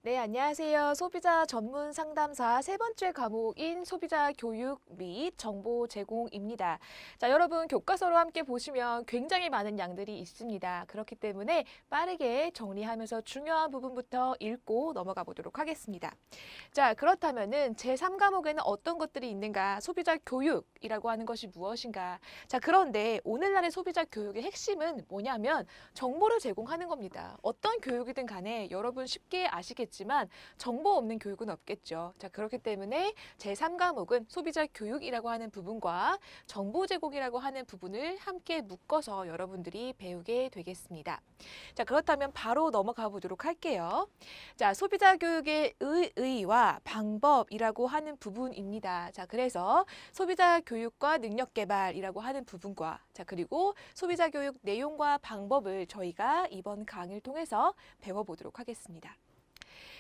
네, 안녕하세요. 소비자 전문 상담사 세 번째 과목인 소비자 교육 및 정보 제공입니다. 자, 여러분 교과서로 함께 보시면 굉장히 많은 양들이 있습니다. 그렇기 때문에 빠르게 정리하면서 중요한 부분부터 읽고 넘어가 보도록 하겠습니다. 자, 그렇다면은 제3과목에는 어떤 것들이 있는가? 소비자 교육이라고 하는 것이 무엇인가? 자, 그런데 오늘날의 소비자 교육의 핵심은 뭐냐면 정보를 제공하는 겁니다. 어떤 교육이든 간에 여러분 쉽게 아시겠지만 정보 없는 교육은 없겠죠. 자, 그렇기 때문에 제3과목은 소비자 교육이라고 하는 부분과 정보 제공이라고 하는 부분을 함께 묶어서 여러분들이 배우게 되겠습니다. 자, 그렇다면 바로 넘어가 보도록 할게요. 자, 소비자 교육의 의의와 방법이라고 하는 부분입니다. 자, 그래서 소비자 교육과 능력 개발이라고 하는 부분과 자, 그리고 소비자 교육 내용과 방법을 저희가 이번 강의를 통해서 배워보도록 하겠습니다.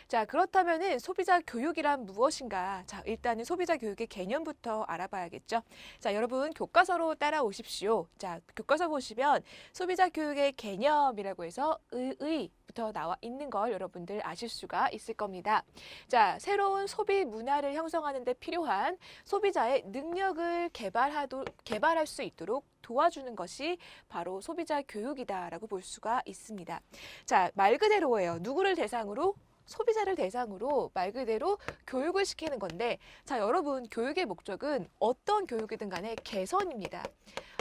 자, 그렇다면은 소비자 교육이란 무엇인가? 자, 일단은 소비자 교육의 개념부터 알아봐야겠죠. 자, 여러분 교과서로 따라오십시오. 자, 교과서 보시면 소비자 교육의 개념이라고 해서 의의부터 나와 있는 걸 여러분들 아실 수가 있을 겁니다. 자, 새로운 소비 문화를 형성하는 데 필요한 소비자의 능력을 개발할 수 있도록 도와주는 것이 바로 소비자 교육이다라고 볼 수가 있습니다. 자, 말 그대로예요. 누구를 대상으로? 소비자를 대상으로 말 그대로 교육을 시키는 건데 자, 여러분 교육의 목적은 어떤 교육이든 간에 개선입니다.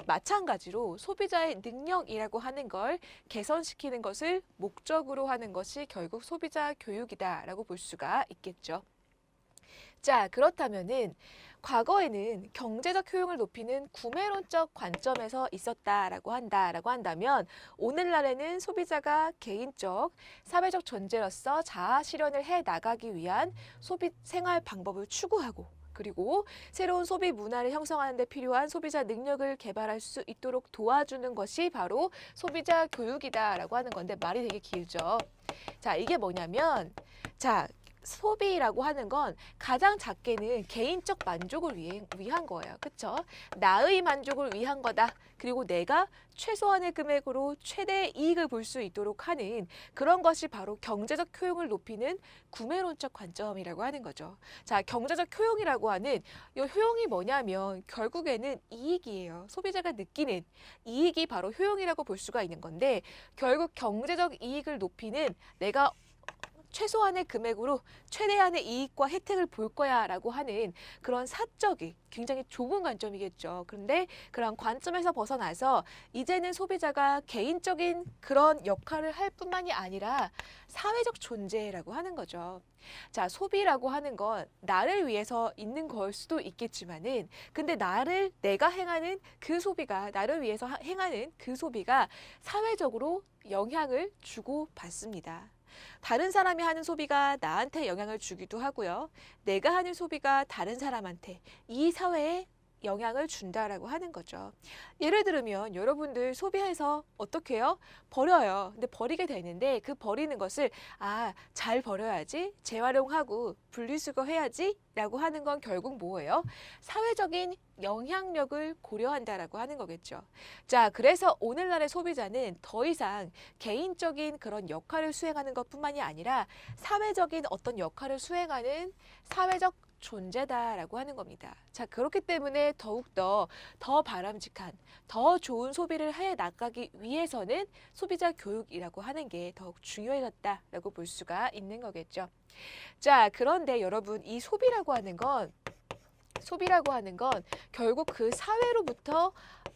마찬가지로 소비자의 능력이라고 하는 걸 개선시키는 것을 목적으로 하는 것이 결국 소비자 교육이다라고 볼 수가 있겠죠. 자, 그렇다면은 과거에는 경제적 효용을 높이는 구매론적 관점에서 있었다라고 한다면 오늘날에는 소비자가 개인적, 사회적 존재로서 자아 실현을 해 나가기 위한 소비 생활 방법을 추구하고 그리고 새로운 소비 문화를 형성하는 데 필요한 소비자 능력을 개발할 수 있도록 도와주는 것이 바로 소비자 교육이다라고 하는 건데 말이 되게 길죠. 자, 이게 뭐냐면 자, 소비라고 하는 건 가장 작게는 개인적 만족을 위한 거예요. 그쵸? 나의 만족을 위한 거다. 그리고 내가 최소한의 금액으로 최대의 이익을 볼 수 있도록 하는 그런 것이 바로 경제적 효용을 높이는 구매론적 관점이라고 하는 거죠. 자, 경제적 효용이라고 하는 이 효용이 뭐냐면 결국에는 이익이에요. 소비자가 느끼는 이익이 바로 효용이라고 볼 수가 있는 건데 결국 경제적 이익을 높이는 내가 최소한의 금액으로 최대한의 이익과 혜택을 볼 거야 라고 하는 그런 사적이 굉장히 좁은 관점이겠죠. 그런데 그런 관점에서 벗어나서 이제는 소비자가 개인적인 그런 역할을 할 뿐만이 아니라 사회적 존재라고 하는 거죠. 자, 소비라고 하는 건 나를 위해서 있는 걸 수도 있겠지만은 근데 내가 행하는 그 소비가 나를 위해서 행하는 그 소비가 사회적으로 영향을 주고 받습니다. 다른 사람이 하는 소비가 나한테 영향을 주기도 하고요. 내가 하는 소비가 다른 사람한테 이 사회에 영향을 준다라고 하는 거죠. 예를 들면 여러분들 소비해서 어떻게 해요? 버려요. 근데 버리게 되는데 그 버리는 것을 잘 버려야지, 재활용하고 분리수거해야지 라고 하는 건 결국 뭐예요? 사회적인 영향력을 고려한다라고 하는 거겠죠. 자, 그래서 오늘날의 소비자는 더 이상 개인적인 그런 역할을 수행하는 것뿐만이 아니라 사회적인 어떤 역할을 수행하는 사회적 존재다라고 하는 겁니다. 자, 그렇기 때문에 더욱더 더 바람직한, 더 좋은 소비를 해 나가기 위해서는 소비자 교육이라고 하는 게 더욱 중요해졌다라고 볼 수가 있는 거겠죠. 자, 그런데 여러분 이 소비라고 하는 건 결국 그 사회로부터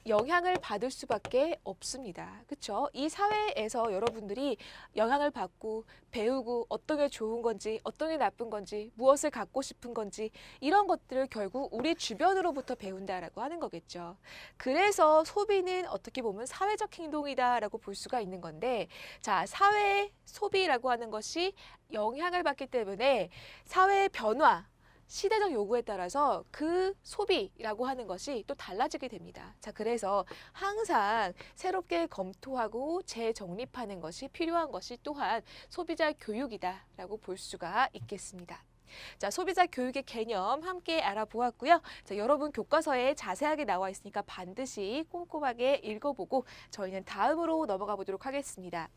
영향을 받을 수밖에 없습니다. 그렇죠? 이 사회에서 여러분들이 영향을 받고 배우고 어떤 게 좋은 건지 어떤 게 나쁜 건지 무엇을 갖고 싶은 건지 이런 것들을 결국 우리 주변으로부터 배운다라고 하는 거겠죠. 그래서 소비는 어떻게 보면 사회적 행동이다라고 볼 수가 있는 건데 자, 사회 소비라고 하는 것이 영향을 받기 때문에 사회의 변화 시대적 요구에 따라서 그 소비라고 하는 것이 또 달라지게 됩니다. 자, 그래서 항상 새롭게 검토하고 재정립하는 것이 필요한 것이 또한 소비자 교육이다라고 볼 수가 있겠습니다. 자, 소비자 교육의 개념 함께 알아보았고요. 자, 여러분 교과서에 자세하게 나와 있으니까 반드시 꼼꼼하게 읽어보고 저희는 다음으로 넘어가 보도록 하겠습니다.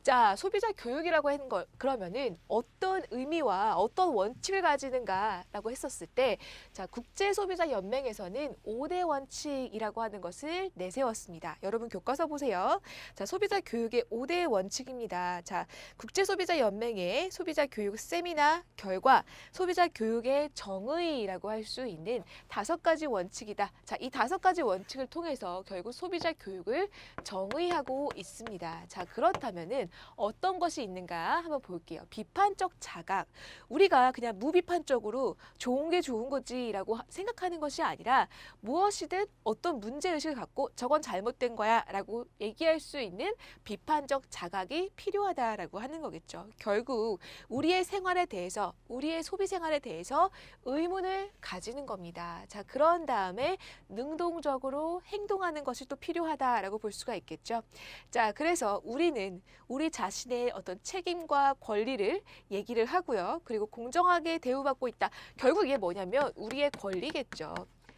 자, 소비자 교육이라고 하는 걸 그러면은 어떤 의미와 어떤 원칙을 가지는가라고 했었을 때, 자, 국제소비자연맹에서는 5대 원칙이라고 하는 것을 내세웠습니다. 여러분 교과서 보세요. 자, 소비자 교육의 5대 원칙입니다. 자, 국제소비자연맹의 소비자 교육 세미나 결과 소비자 교육의 정의라고 할 수 있는 5가지 원칙이다. 자, 이 5가지 원칙을 통해서 결국 소비자 교육을 정의하고 있습니다. 자, 그렇다면은 어떤 것이 있는가 한번 볼게요. 비판적 자각. 우리가 그냥 무비판적으로 좋은 게 좋은 거지라고 생각하는 것이 아니라 무엇이든 어떤 문제의식을 갖고 저건 잘못된 거야 라고 얘기할 수 있는 비판적 자각이 필요하다라고 하는 거겠죠. 결국 우리의 생활에 대해서, 우리의 소비 생활에 대해서 의문을 가지는 겁니다. 자, 그런 다음에 능동적으로 행동하는 것이 또 필요하다라고 볼 수가 있겠죠. 자, 그래서 우리는 우리 자신의 어떤 책임과 권리를 얘기를 하고요. 그리고 공정하게 대우받고 있다. 결국 이게 뭐냐면 우리의 권리겠죠.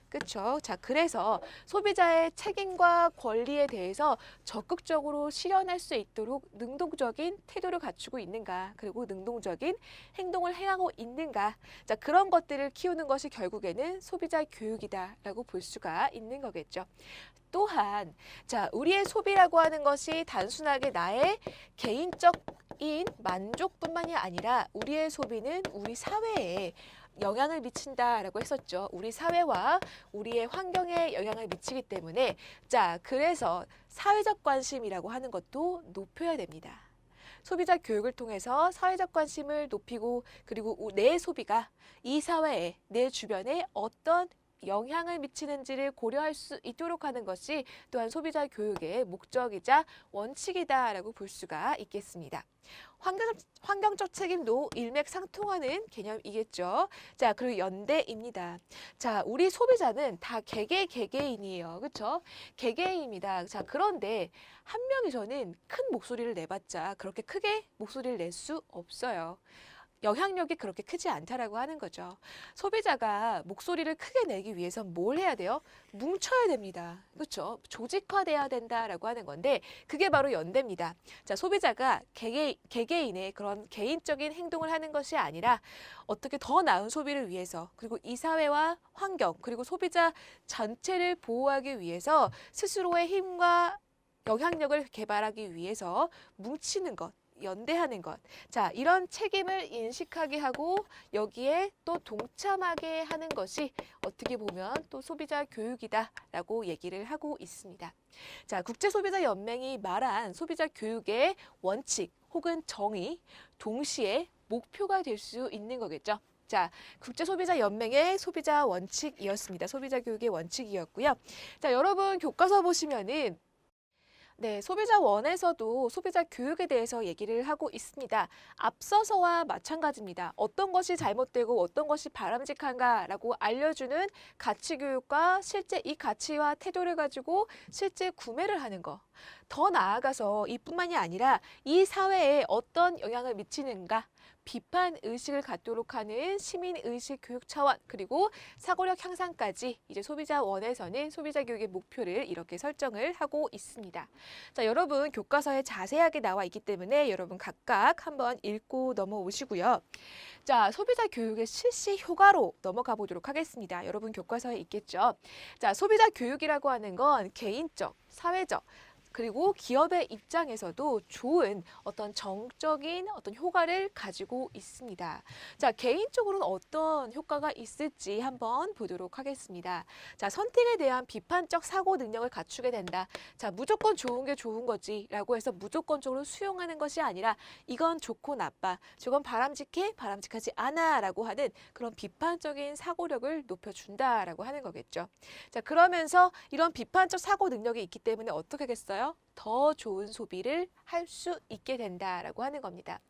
그렇죠? 자, 그래서 소비자의 책임과 권리에 대해서 적극적으로 실현할 수 있도록 능동적인 태도를 갖추고 있는가, 그리고 능동적인 행동을 행하고 있는가. 자, 그런 것들을 키우는 것이 결국에는 소비자 교육이다라고 볼 수가 있는 거겠죠. 또한 자, 우리의 소비라고 하는 것이 단순하게 나의 개인적인 만족뿐만이 아니라 우리의 소비는 우리 사회에 영향을 미친다라고 했었죠. 우리 사회와 우리의 환경에 영향을 미치기 때문에 자, 그래서 사회적 관심이라고 하는 것도 높여야 됩니다. 소비자 교육을 통해서 사회적 관심을 높이고 그리고 내 소비가 이 사회에, 내 주변에 어떤 영향을 미치는지를 고려할 수 있도록 하는 것이 또한 소비자 교육의 목적이자 원칙이다라고 볼 수가 있겠습니다. 환경적 책임도 일맥상통하는 개념이겠죠. 자, 그리고 연대입니다. 자, 우리 소비자는 다 개개인이에요. 그렇죠? 개개인입니다. 자, 그런데 한 명이서는 큰 목소리를 내봤자 그렇게 크게 목소리를 낼 수 없어요. 영향력이 그렇게 크지 않다라고 하는 거죠. 소비자가 목소리를 크게 내기 위해선 뭘 해야 돼요? 뭉쳐야 됩니다. 그렇죠? 조직화돼야 된다라고 하는 건데 그게 바로 연대입니다. 자, 소비자가 개개인의 그런 개인적인 행동을 하는 것이 아니라 어떻게 더 나은 소비를 위해서 그리고 이 사회와 환경 그리고 소비자 전체를 보호하기 위해서 스스로의 힘과 영향력을 개발하기 위해서 뭉치는 것. 연대하는 것. 자, 이런 책임을 인식하게 하고 여기에 또 동참하게 하는 것이 어떻게 보면 또 소비자 교육이다라고 얘기를 하고 있습니다. 자, 국제소비자연맹이 말한 소비자 교육의 원칙 혹은 정의, 동시에 목표가 될 수 있는 거겠죠. 자, 국제소비자연맹의 소비자 원칙이었습니다. 소비자 교육의 원칙이었고요. 자, 여러분 교과서 보시면은 네, 소비자원에서도 소비자 교육에 대해서 얘기를 하고 있습니다. 앞서서와 마찬가지입니다. 어떤 것이 잘못되고 어떤 것이 바람직한가라고 알려주는 가치교육과 실제 이 가치와 태도를 가지고 실제 구매를 하는 거. 더 나아가서 이뿐만이 아니라 이 사회에 어떤 영향을 미치는가, 비판 의식을 갖도록 하는 시민 의식 교육 차원 그리고 사고력 향상까지 이제 소비자원에서는 소비자 교육의 목표를 이렇게 설정을 하고 있습니다. 자, 여러분 교과서에 자세하게 나와 있기 때문에 여러분 각각 한번 읽고 넘어오시고요. 자, 소비자 교육의 실시 효과로 넘어가 보도록 하겠습니다. 여러분 교과서에 있겠죠. 자, 소비자 교육이라고 하는 건 개인적, 사회적 그리고 기업의 입장에서도 좋은 어떤 정적인 어떤 효과를 가지고 있습니다. 자, 개인적으로는 어떤 효과가 있을지 한번 보도록 하겠습니다. 자, 선택에 대한 비판적 사고 능력을 갖추게 된다. 자, 무조건 좋은 게 좋은 거지라고 해서 무조건적으로 수용하는 것이 아니라 이건 좋고 나빠, 저건 바람직해, 바람직하지 않아라고 하는 그런 비판적인 사고력을 높여준다라고 하는 거겠죠. 자, 그러면서 이런 비판적 사고 능력이 있기 때문에 어떻게 하겠어요? 더 좋은 소비를 할 수 있게 된다라고 하는 겁니다.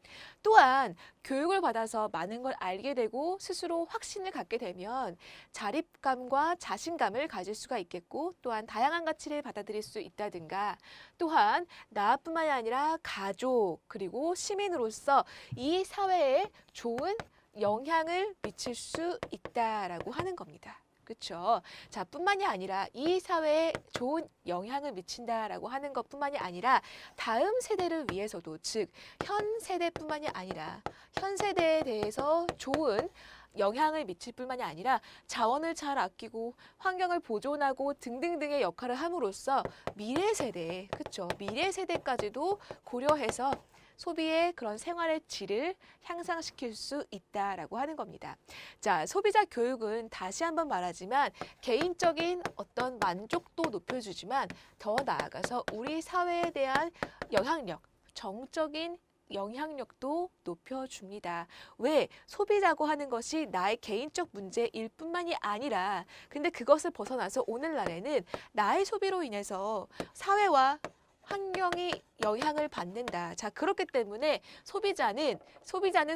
또한 교육을 받아서 많은 걸 알게 되고 스스로 확신을 갖게 되면 자립감과 자신감을 가질 수가 있겠고 또한 다양한 가치를 받아들일 수 있다든가 또한 나뿐만이 아니라 가족 그리고 시민으로서 이 사회에 좋은 영향을 미칠 수 있다라고 하는 겁니다. 그렇죠? 자, 뿐만이 아니라 이 사회에 좋은 영향을 미친다라고 하는 것뿐만이 아니라 다음 세대를 위해서도, 즉 현 세대뿐만이 아니라 현 세대에 대해서 좋은 영향을 미칠 뿐만이 아니라 자원을 잘 아끼고 환경을 보존하고 등등등의 역할을 함으로써 미래 세대, 그렇죠? 미래 세대까지도 고려해서 소비의 그런 생활의 질을 향상시킬 수 있다라고 하는 겁니다. 자, 소비자 교육은 다시 한번 말하지만 개인적인 어떤 만족도 높여주지만 더 나아가서 우리 사회에 대한 영향력, 정적인 영향력도 높여줍니다. 왜? 소비라고 하는 것이 나의 개인적 문제일 뿐만이 아니라 근데 그것을 벗어나서 오늘날에는 나의 소비로 인해서 사회와 환경이 영향을 받는다. 자, 그렇기 때문에 소비자는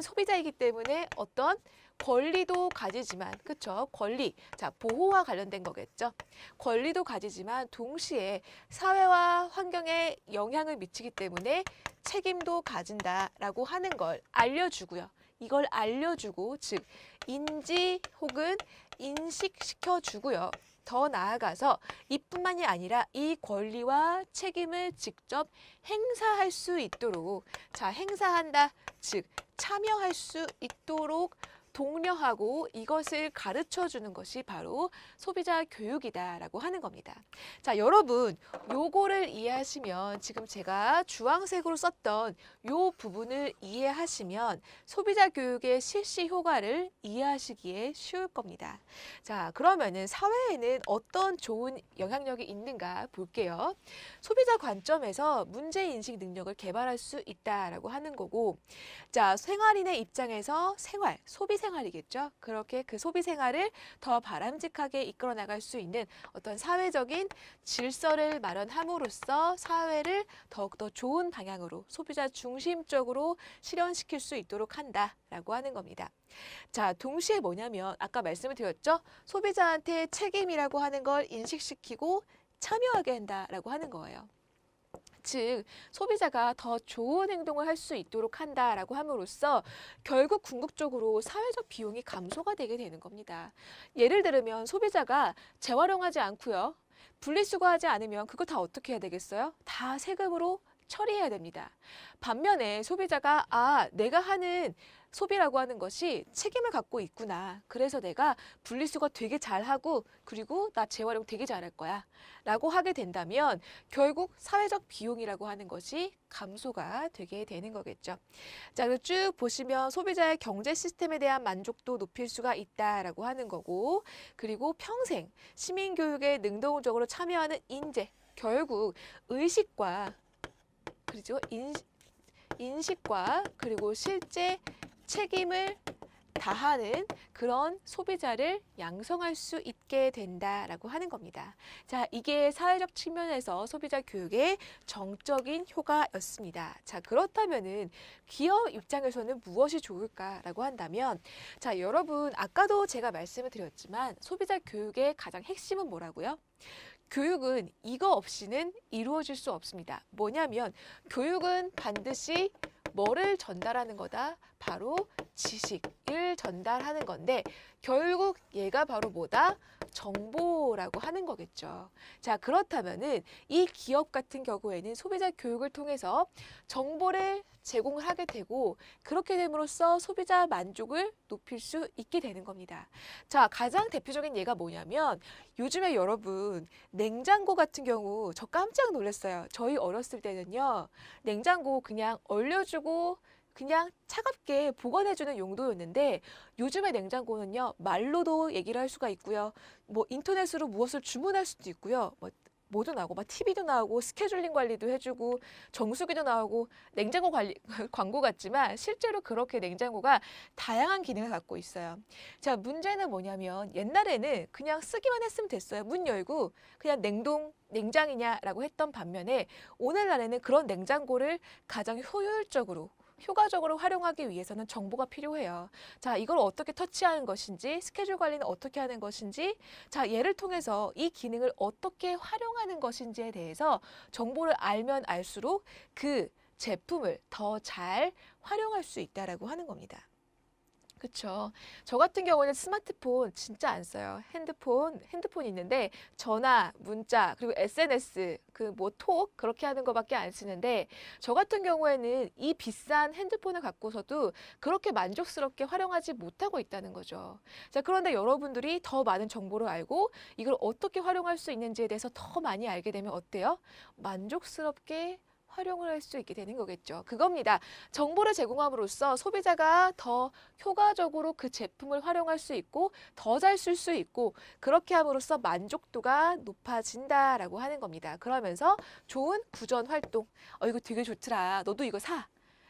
소비자이기 때문에 어떤 권리도 가지지만, 그렇죠? 권리. 자, 보호와 관련된 거겠죠. 권리도 가지지만 동시에 사회와 환경에 영향을 미치기 때문에 책임도 가진다라고 하는 걸 알려주고요. 이걸 알려주고, 즉 인지 혹은 인식시켜주고요. 더 나아가서 이뿐만이 아니라 이 권리와 책임을 직접 행사할 수 있도록, 자, 행사한다, 즉 참여할 수 있도록 독려하고 이것을 가르쳐 주는 것이 바로 소비자 교육이다라고 하는 겁니다. 자, 여러분, 요거를 이해하시면 지금 제가 주황색으로 썼던 요 부분을 이해하시면 소비자 교육의 실시 효과를 이해하시기에 쉬울 겁니다. 자, 그러면은 사회에는 어떤 좋은 영향력이 있는가 볼게요. 소비자 관점에서 문제인식 능력을 개발할 수 있다라고 하는 거고, 자, 생활인의 입장에서 소비 생활이겠죠. 그렇게 그 소비 생활을 더 바람직하게 이끌어 나갈 수 있는 어떤 사회적인 질서를 마련함으로써 사회를 더욱더 좋은 방향으로 소비자 중심적으로 실현시킬 수 있도록 한다라고 하는 겁니다. 자, 동시에 뭐냐면 아까 말씀을 드렸죠. 소비자한테 책임이라고 하는 걸 인식시키고 참여하게 한다라고 하는 거예요. 즉 소비자가 더 좋은 행동을 할 수 있도록 한다라고 함으로써 결국 궁극적으로 사회적 비용이 감소가 되게 되는 겁니다. 예를 들면 소비자가 재활용하지 않고요. 분리수거하지 않으면 그거 다 어떻게 해야 되겠어요? 다 세금으로 처리해야 됩니다. 반면에 소비자가 내가 하는 소비라고 하는 것이 책임을 갖고 있구나. 그래서 내가 분리수거 되게 잘하고 그리고 나 재활용 되게 잘할 거야. 라고 하게 된다면 결국 사회적 비용이라고 하는 것이 감소가 되게 되는 거겠죠. 자, 그리고 쭉 보시면 소비자의 경제 시스템에 대한 만족도 높일 수가 있다라고 하는 거고, 그리고 평생 시민교육에 능동적으로 참여하는 인재, 결국 의식과 그렇죠? 인식과 그리고 실제 책임을 다하는 그런 소비자를 양성할 수 있게 된다라고 하는 겁니다. 자, 이게 사회적 측면에서 소비자 교육의 정적인 효과였습니다. 자, 그렇다면은 기업 입장에서는 무엇이 좋을까라고 한다면, 자, 여러분 아까도 제가 말씀을 드렸지만 소비자 교육의 가장 핵심은 뭐라고요? 교육은 이거 없이는 이루어질 수 없습니다. 뭐냐면 교육은 반드시 뭐를 전달하는 거다? 바로 지식을 전달하는 건데 결국 얘가 바로 뭐다? 정보라고 하는 거겠죠. 자, 그렇다면은 이 기업 같은 경우에는 소비자 교육을 통해서 정보를 제공을 하게 되고 그렇게 됨으로써 소비자 만족을 높일 수 있게 되는 겁니다. 자, 가장 대표적인 예가 뭐냐면 요즘에 여러분 냉장고 같은 경우 저 깜짝 놀랐어요. 저희 어렸을 때는요. 냉장고 그냥 얼려주고 그냥 차갑게 보관해주는 용도였는데 요즘의 냉장고는요. 말로도 얘기를 할 수가 있고요. 뭐 인터넷으로 무엇을 주문할 수도 있고요. 뭐도 나오고 막 TV도 나오고 스케줄링 관리도 해주고 정수기도 나오고 냉장고 관리 광고 같지만 실제로 그렇게 냉장고가 다양한 기능을 갖고 있어요. 자, 문제는 뭐냐면 옛날에는 그냥 쓰기만 했으면 됐어요. 문 열고 그냥 냉장이냐라고 했던 반면에 오늘날에는 그런 냉장고를 가장 효과적으로 활용하기 위해서는 정보가 필요해요. 자, 이걸 어떻게 터치하는 것인지, 스케줄 관리는 어떻게 하는 것인지, 자, 얘를 통해서 이 기능을 어떻게 활용하는 것인지에 대해서 정보를 알면 알수록 그 제품을 더 잘 활용할 수 있다라고 하는 겁니다. 그쵸. 저 같은 경우는 스마트폰 진짜 안 써요. 핸드폰 있는데 전화, 문자, 그리고 SNS, 그 뭐 톡 그렇게 하는 거밖에 안 쓰는데 저 같은 경우에는 이 비싼 핸드폰을 갖고서도 그렇게 만족스럽게 활용하지 못하고 있다는 거죠. 자, 그런데 여러분들이 더 많은 정보를 알고 이걸 어떻게 활용할 수 있는지에 대해서 더 많이 알게 되면 어때요? 만족스럽게 활용을 할 수 있게 되는 거겠죠. 그겁니다. 정보를 제공함으로써 소비자가 더 효과적으로 그 제품을 활용할 수 있고 더 잘 쓸 수 있고 그렇게 함으로써 만족도가 높아진다라고 하는 겁니다. 그러면서 좋은 구전 활동. 이거 되게 좋더라. 너도 이거 사.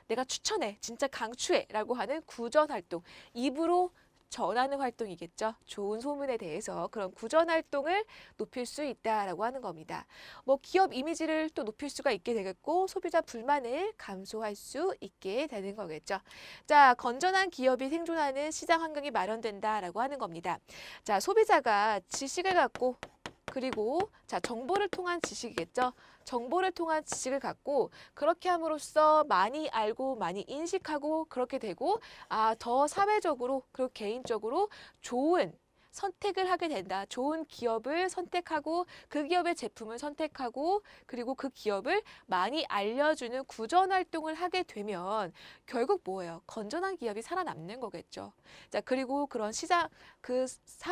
내가 추천해. 진짜 강추해. 라고 하는 구전 활동. 입으로 전하는 활동이겠죠. 좋은 소문에 대해서 그런 구전 활동을 높일 수 있다라고 하는 겁니다. 뭐 기업 이미지를 또 높일 수가 있게 되겠고 소비자 불만을 감소할 수 있게 되는 거겠죠. 자, 건전한 기업이 생존하는 시장 환경이 마련된다라고 하는 겁니다. 자, 소비자가 지식을 갖고 그리고 자, 정보를 통한 지식이겠죠. 정보를 통한 지식을 갖고 그렇게 함으로써 많이 알고 많이 인식하고 그렇게 되고 더 사회적으로 그리고 개인적으로 좋은 선택을 하게 된다. 좋은 기업을 선택하고 그 기업의 제품을 선택하고 그리고 그 기업을 많이 알려주는 구전 활동을 하게 되면 결국 뭐예요? 건전한 기업이 살아남는 거겠죠. 자, 그리고 그런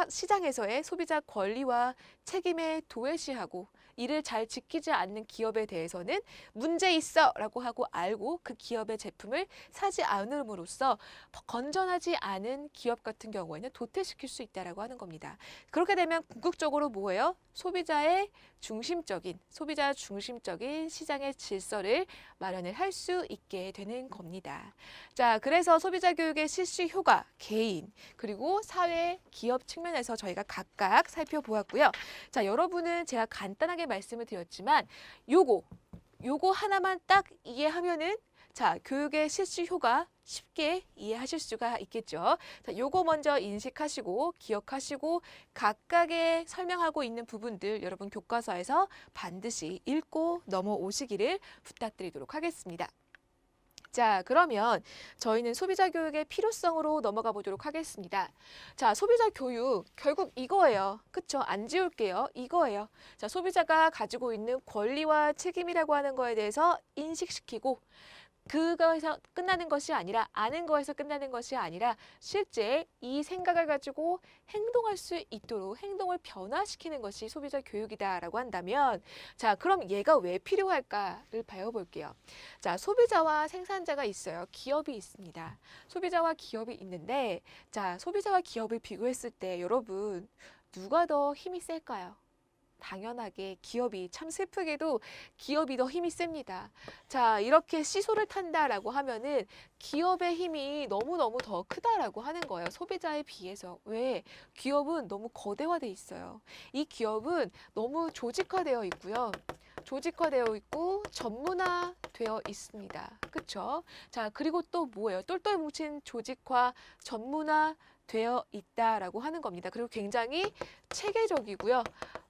시장에서의 소비자 권리와 책임에 도외시하고 이를 잘 지키지 않는 기업에 대해서는 문제 있어 라고 하고 알고 그 기업의 제품을 사지 않음으로써 건전하지 않은 기업 같은 경우에는 도태시킬 수 있다라고 하는 겁니다. 그렇게 되면 궁극적으로 뭐예요? 소비자 중심적인 시장의 질서를 마련을 할 수 있게 되는 겁니다. 자, 그래서 소비자 교육의 실시 효과, 개인, 그리고 사회, 기업 측면에서 저희가 각각 살펴보았고요. 자, 여러분은 제가 간단하게 말씀을 드렸지만 요거 하나만 딱 이해하면은 자, 교육의 실시 효과 쉽게 이해하실 수가 있겠죠. 자, 요거 먼저 인식하시고 기억하시고 각각의 설명하고 있는 부분들 여러분 교과서에서 반드시 읽고 넘어오시기를 부탁드리도록 하겠습니다. 자, 그러면 저희는 소비자 교육의 필요성으로 넘어가 보도록 하겠습니다. 자, 소비자 교육 결국 이거예요. 그쵸? 안 지울게요. 이거예요. 자, 소비자가 가지고 있는 권리와 책임이라고 하는 거에 대해서 인식시키고 그거에서 끝나는 것이 아니라 아는 거에서 끝나는 것이 아니라 실제 이 생각을 가지고 행동할 수 있도록 행동을 변화시키는 것이 소비자 교육이다라고 한다면 자, 그럼 얘가 왜 필요할까를 배워볼게요. 자, 소비자와 생산자가 있어요. 기업이 있습니다. 소비자와 기업이 있는데 자, 소비자와 기업을 비교했을 때 여러분 누가 더 힘이 셀까요? 당연하게 기업이 참 슬프게도 기업이 더 힘이 셉니다. 자, 이렇게 시소를 탄다라고 하면은 기업의 힘이 너무너무 더 크다라고 하는 거예요. 소비자에 비해서. 왜? 기업은 너무 거대화돼 있어요. 이 기업은 너무 조직화되어 있고요. 조직화되어 있고 전문화되어 있습니다. 그쵸? 자, 그리고 또 뭐예요? 똘똘 뭉친 조직화, 전문화 되어 있다라고 하는 겁니다. 그리고 굉장히 체계적이고요.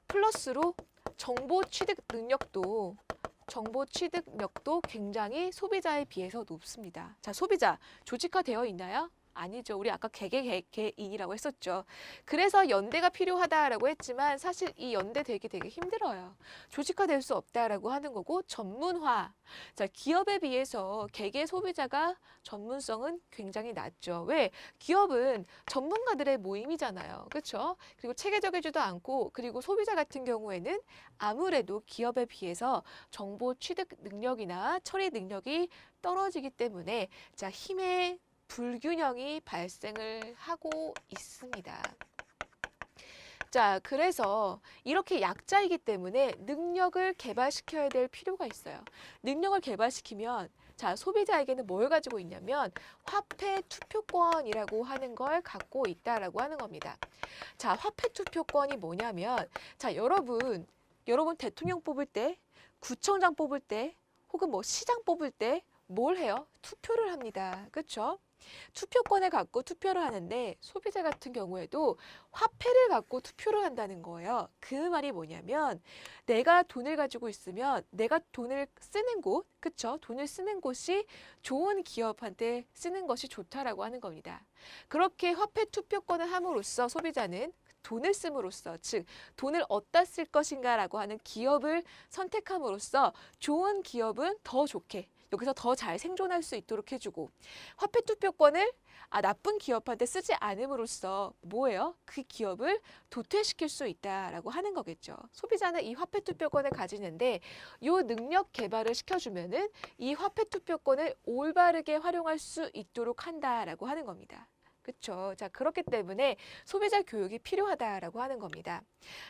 플러스로 정보 취득 능력도 굉장히 소비자에 비해서 높습니다. 자, 소비자 조직화되어 있나요? 아니죠. 우리 아까 개개인이라고 했었죠. 그래서 연대가 필요하다라고 했지만 사실 이 연대되기 되게 힘들어요. 조직화될 수 없다라고 하는 거고 전문화. 자, 기업에 비해서 개개 소비자가 전문성은 굉장히 낮죠. 왜? 기업은 전문가들의 모임이잖아요. 그렇죠? 그리고 체계적이지도 않고 그리고 소비자 같은 경우에는 아무래도 기업에 비해서 정보 취득 능력이나 처리 능력이 떨어지기 때문에 자, 힘의 불균형이 발생을 하고 있습니다. 자, 그래서 이렇게 약자이기 때문에 능력을 개발시켜야 될 필요가 있어요. 능력을 개발시키면 자, 소비자에게는 뭘 가지고 있냐면 화폐 투표권이라고 하는 걸 갖고 있다라고 하는 겁니다. 자, 화폐 투표권이 뭐냐면 자, 여러분 대통령 뽑을 때, 구청장 뽑을 때, 혹은 뭐 시장 뽑을 때 뭘 해요? 투표를 합니다. 그렇죠? 투표권을 갖고 투표를 하는데 소비자 같은 경우에도 화폐를 갖고 투표를 한다는 거예요. 그 말이 뭐냐면 내가 돈을 가지고 있으면 내가 돈을 쓰는 곳, 그쵸? 돈을 쓰는 곳이 좋은 기업한테 쓰는 것이 좋다라고 하는 겁니다. 그렇게 화폐 투표권을 함으로써 소비자는 돈을 씀으로써, 즉 돈을 어디다 쓸 것인가라고 하는 기업을 선택함으로써 좋은 기업은 더 좋게, 여기서 더 잘 생존할 수 있도록 해주고, 화폐 투표권을 나쁜 기업한테 쓰지 않음으로써 뭐예요? 그 기업을 도태시킬 수 있다라고 하는 거겠죠. 소비자는 이 화폐 투표권을 가지는데 이 능력 개발을 시켜주면은 이 화폐 투표권을 올바르게 활용할 수 있도록 한다라고 하는 겁니다. 그렇죠. 자, 그렇기 때문에 소비자 교육이 필요하다라고 하는 겁니다.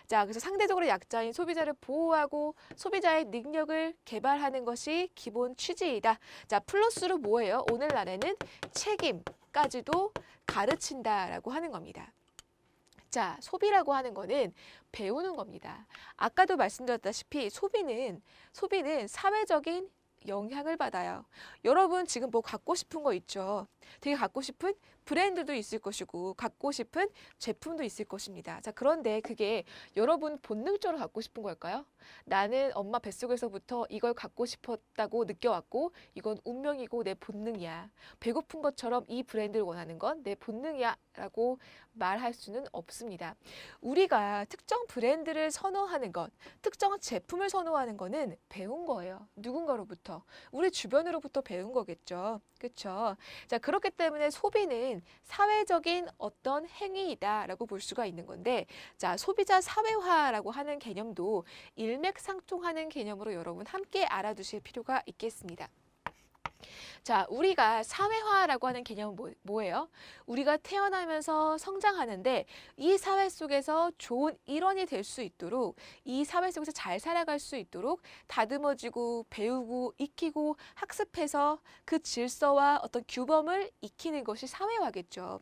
자, 그래서 상대적으로 약자인 소비자를 보호하고 소비자의 능력을 개발하는 것이 기본 취지이다. 자, 플러스로 뭐예요? 오늘날에는 책임까지도 가르친다라고 하는 겁니다. 자, 소비라고 하는 거는 배우는 겁니다. 아까도 말씀드렸다시피 소비는 사회적인 영향을 받아요. 여러분 지금 뭐 갖고 싶은 거 있죠? 되게 갖고 싶은 브랜드도 있을 것이고 갖고 싶은 제품도 있을 것입니다. 자, 그런데 그게 여러분 본능적으로 갖고 싶은 걸까요? 나는 엄마 뱃속에서부터 이걸 갖고 싶었다고 느껴왔고 이건 운명이고 내 본능이야. 배고픈 것처럼 이 브랜드를 원하는 건 내 본능이야 라고 말할 수는 없습니다. 우리가 특정 브랜드를 선호하는 것, 특정 제품을 선호하는 거는 배운 거예요. 누군가로부터, 우리 주변으로부터 배운 거겠죠. 그렇죠? 자, 그렇기 때문에 소비는 사회적인 어떤 행위이다라고 볼 수가 있는 건데, 자, 소비자 사회화라고 하는 개념도 일맥상통하는 개념으로 여러분 함께 알아두실 필요가 있겠습니다. 자, 우리가 사회화라고 하는 개념은 뭐예요? 우리가 태어나면서 성장하는데 이 사회 속에서 좋은 일원이 될 수 있도록, 이 사회 속에서 잘 살아갈 수 있도록 다듬어지고 배우고 익히고 학습해서 그 질서와 어떤 규범을 익히는 것이 사회화겠죠.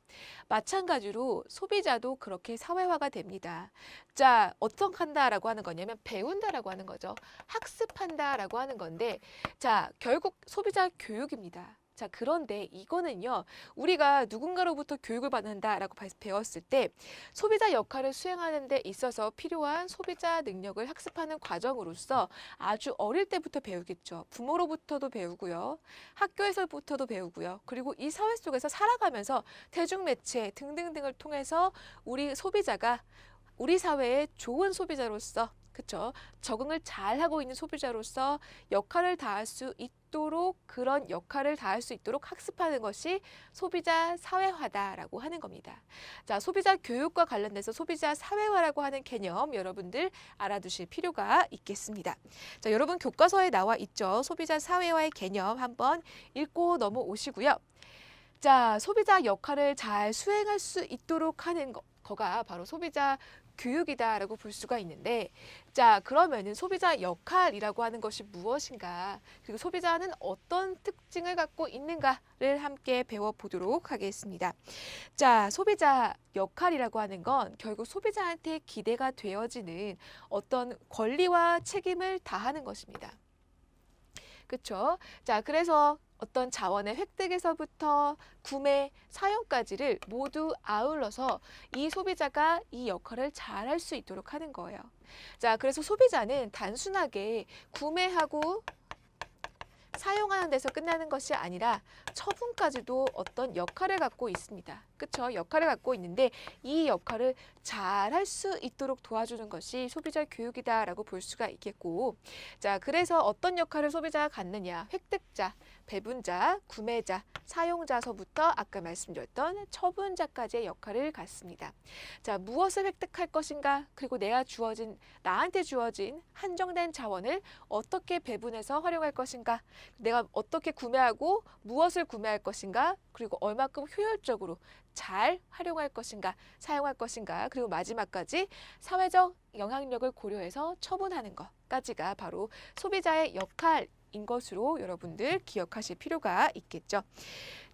마찬가지로 소비자도 그렇게 사회화가 됩니다. 자, 어떻게 한다라고 하는 거냐면 배운다라고 하는 거죠. 학습한다라고 하는 건데, 자, 결국 소비자 교육입니다. 자, 그런데 이거는요, 우리가 누군가로부터 교육을 받는다라고 배웠을 때 소비자 역할을 수행하는 데 있어서 필요한 소비자 능력을 학습하는 과정으로서 아주 어릴 때부터 배우겠죠. 부모로부터도 배우고요. 학교에서부터도 배우고요. 그리고 이 사회 속에서 살아가면서 대중매체 등등등을 통해서 우리 소비자가 우리 사회의 좋은 소비자로서, 그쵸? 적응을 잘하고 있는 소비자로서 역할을 다할 수 있도록, 그런 역할을 다할 수 있도록 학습하는 것이 소비자 사회화다라고 하는 겁니다. 자, 소비자 교육과 관련돼서 소비자 사회화라고 하는 개념 여러분들 알아두실 필요가 있겠습니다. 자, 여러분 교과서에 나와 있죠. 소비자 사회화의 개념 한번 읽고 넘어오시고요. 자, 소비자 역할을 잘 수행할 수 있도록 하는 거가 바로 소비자 교육이다라고 볼 수가 있는데, 자, 그러면은 소비자 역할이라고 하는 것이 무엇인가, 그리고 소비자는 어떤 특징을 갖고 있는가를 함께 배워보도록 하겠습니다. 자, 소비자 역할이라고 하는 건 결국 소비자한테 기대가 되어지는 어떤 권리와 책임을 다하는 것입니다. 그렇죠? 자, 그래서 어떤 자원의 획득에서부터 구매, 사용까지를 모두 아울러서 이 소비자가 이 역할을 잘 할 수 있도록 하는 거예요. 자, 그래서 소비자는 단순하게 구매하고 사용하는 데서 끝나는 것이 아니라 처분까지도 어떤 역할을 갖고 있습니다. 그렇죠? 역할을 갖고 있는데 이 역할을 잘 할 수 있도록 도와주는 것이 소비자 교육이다라고 볼 수가 있겠고, 자, 그래서 어떤 역할을 소비자가 갖느냐, 획득자, 배분자, 구매자, 사용자서부터 아까 말씀드렸던 처분자까지의 역할을 갖습니다. 자, 무엇을 획득할 것인가, 그리고 나한테 주어진 한정된 자원을 어떻게 배분해서 활용할 것인가, 내가 어떻게 구매하고 무엇을 구매할 것인가, 그리고 얼마큼 효율적으로 잘 활용할 것인가, 사용할 것인가, 그리고 마지막까지 사회적 영향력을 고려해서 처분하는 것까지가 바로 소비자의 역할인 것으로 여러분들 기억하실 필요가 있겠죠.